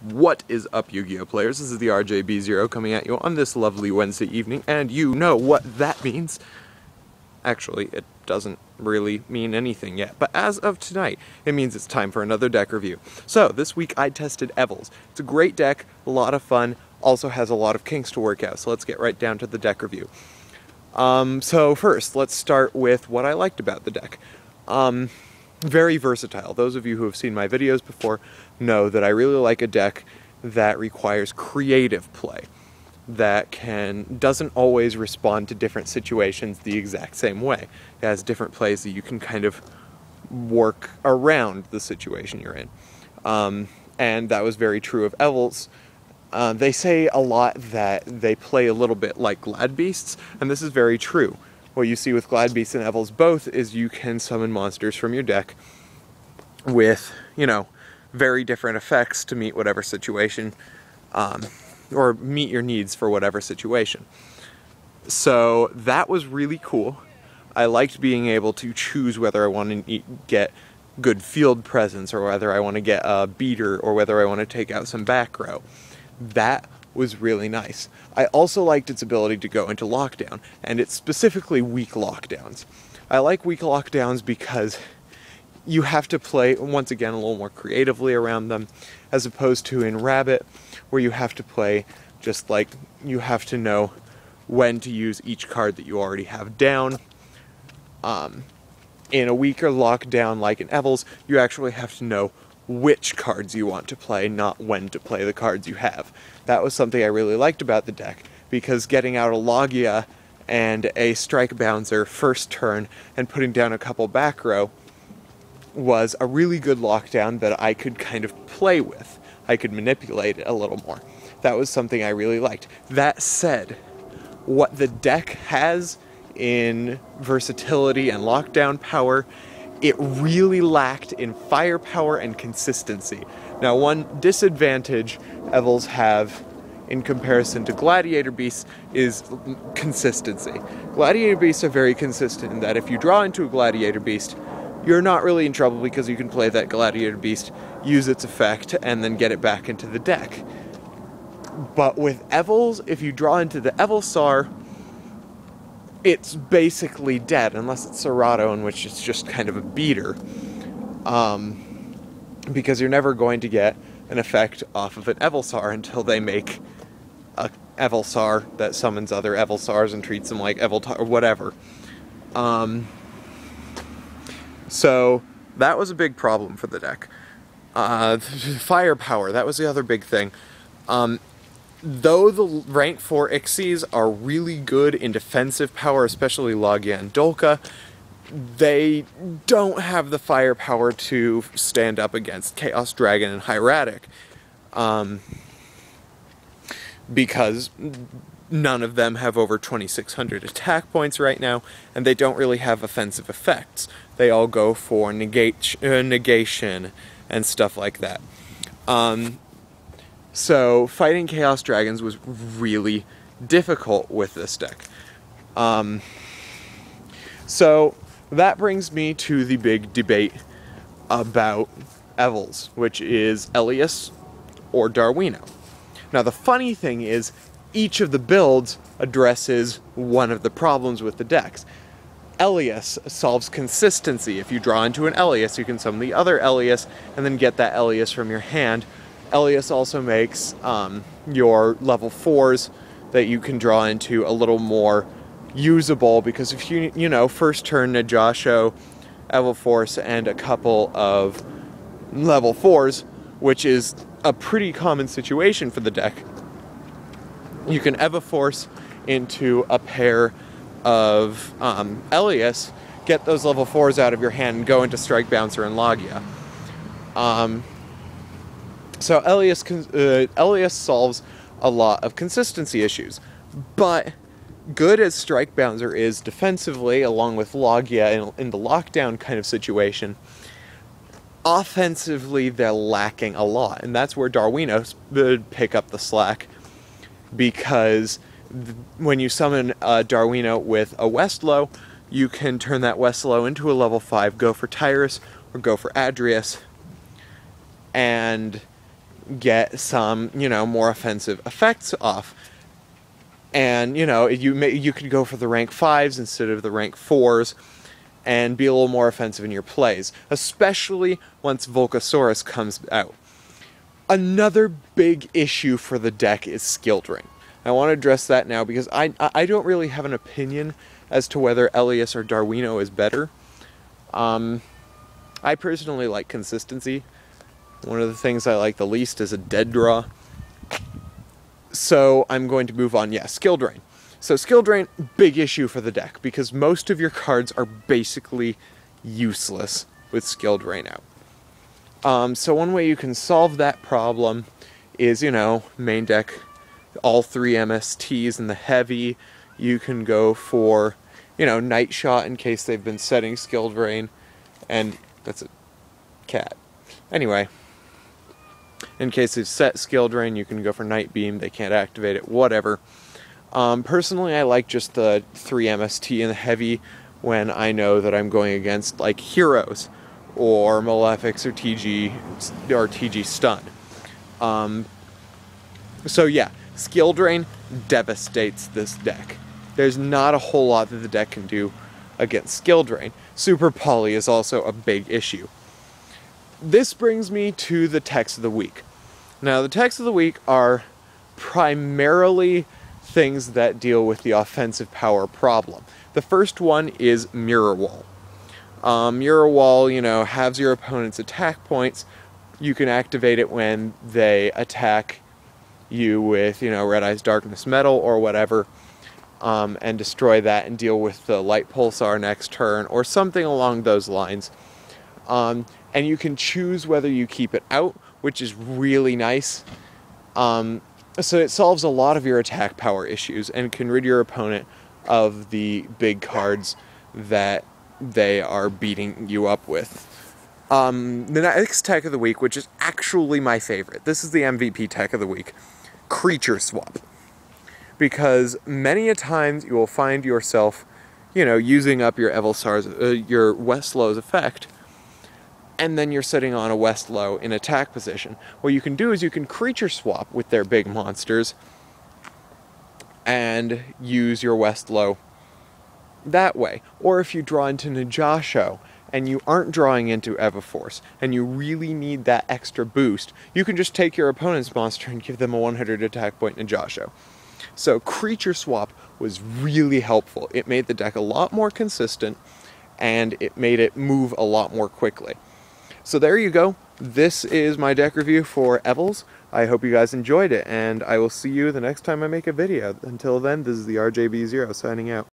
What is up, Yu-Gi-Oh players? This is the RJB0 coming at you on this lovely Wednesday evening, and you know what that means. Actually, it doesn't really mean anything yet, but as of tonight, it means it's time for another deck review. So, this week I tested Evol's. It's a great deck, a lot of fun, also has a lot of kinks to work out, so let's get right down to the deck review. So first, let's start with what I liked about the deck. Very versatile. Those of you who have seen my videos before know that I really like a deck that requires creative play, that doesn't always respond to different situations the exact same way. It has different plays that you can kind of work around the situation you're in. And that was very true of Evol's. They say a lot that they play a little bit like Glad Beasts, and this is very true. What you see with Glad Beasts and Evol's both is you can summon monsters from your deck with, you know, very different effects to meet whatever situation, or meet your needs for whatever situation. So that was really cool. I liked being able to choose whether I want to get good field presence, or whether I want to get a beater, or whether I want to take out some back row. That was really nice. I also liked its ability to go into lockdown, and it's specifically weak lockdowns. I like weak lockdowns because you have to play, once again, a little more creatively around them, as opposed to in Rabbit, where you have to play just like you have to know when to use each card that you already have down. In a weaker lockdown like in Evol's, you actually have to know which cards you want to play, not when to play the cards you have. That was something I really liked about the deck, because getting out a Logia and a Strike Bouncer first turn and putting down a couple back row was a really good lockdown that I could kind of play with. I could manipulate it a little more. That was something I really liked. That said, what the deck has in versatility and lockdown power, it really lacked in firepower and consistency. Now, one disadvantage Evils have in comparison to Gladiator Beasts is consistency. Gladiator Beasts are very consistent in that if you draw into a Gladiator Beast, you're not really in trouble because you can play that Gladiator Beast, use its effect, and then get it back into the deck. But with Evils, if you draw into the Evolsar, it's basically dead, unless it's Serato, in which it's just kind of a beater. Because you're never going to get an effect off of an Evolsar until they make a Evolsar that summons other Evolsars and treats them like Evoltar, or whatever. So that was a big problem for the deck. Firepower, that was the other big thing. Though the rank 4 Ixies are really good in defensive power, especially Logia and Dolka, they don't have the firepower to stand up against Chaos Dragon and Hieratic, because none of them have over 2,600 attack points right now, and they don't really have offensive effects. They all go for negation and stuff like that. So fighting Chaos Dragons was really difficult with this deck. So that brings me to the big debate about Evils, which is Elias or Darwino. Now, the funny thing is, each of the builds addresses one of the problems with the decks. Elias solves consistency. If you draw into an Elias, you can summon the other Elias and then get that Elias from your hand. Elias also makes your level 4s that you can draw into a little more usable, because if you know, first turn Najasho, Evil Force, and a couple of level 4s, which is a pretty common situation for the deck, you can Evil Force into a pair of Elias, get those level 4s out of your hand, and go into Strike Bouncer and Logia. So Elias solves a lot of consistency issues, but good as Strike Bouncer is defensively, along with Logia in the lockdown kind of situation, offensively they're lacking a lot, and that's where Darwino would pick up the slack, because when you summon Darwino with a Westlow, you can turn that Westlow into a level 5, go for Tyrus, or go for Adrius, and get some, more offensive effects off. And, you could go for the rank 5s instead of the rank 4s and be a little more offensive in your plays, especially once Volcasaurus comes out. Another big issue for the deck is skill drain. I want to address that now because I don't really have an opinion as to whether Elias or Darwino is better. I personally like consistency. One of the things I like the least is a dead draw. So I'm going to move on. Yeah, skill drain. So skill drain, big issue for the deck because most of your cards are basically useless with skill drain out. So one way you can solve that problem is, main deck, all 3 MSTs in the heavy. You can go for, Night Shot in case they've been setting skill drain. And that's a cat. Anyway, in case they've set skill drain, you can go for Night Beam. They can't activate it, whatever. Personally, I like just the 3 MST in the heavy when I know that I'm going against, like, Heroes or Malefics or TG Stun. So yeah, skill drain devastates this deck. There's not a whole lot that the deck can do against skill drain. Super Poly is also a big issue. This brings me to the techs of the week. Now, the techs of the week are primarily things that deal with the offensive power problem. The first one is Mirror Wall. Mirror Wall, halves your opponent's attack points. You can activate it when they attack you with, Red Eyes Darkness Metal or whatever, and destroy that and deal with the Light Pulsar next turn or something along those lines. And you can choose whether you keep it out, which is really nice. So it solves a lot of your attack power issues and can rid your opponent of the big cards that they are beating you up with. The next tech of the week, which is actually my favorite, this is the MVP tech of the week, Creature Swap. Because many a times you will find yourself, using up your your Westlow's effect, and then you're sitting on a Westlow in attack position. What you can do is you can Creature Swap with their big monsters and use your Westlow that way. Or if you draw into Najasho and you aren't drawing into Evaforce and you really need that extra boost, you can just take your opponent's monster and give them a 100 attack point Najasho. So Creature Swap was really helpful. It made the deck a lot more consistent and it made it move a lot more quickly. So there you go. This is my deck review for Evol's. I hope you guys enjoyed it, and I will see you the next time I make a video. Until then, this is the RJB0 signing out.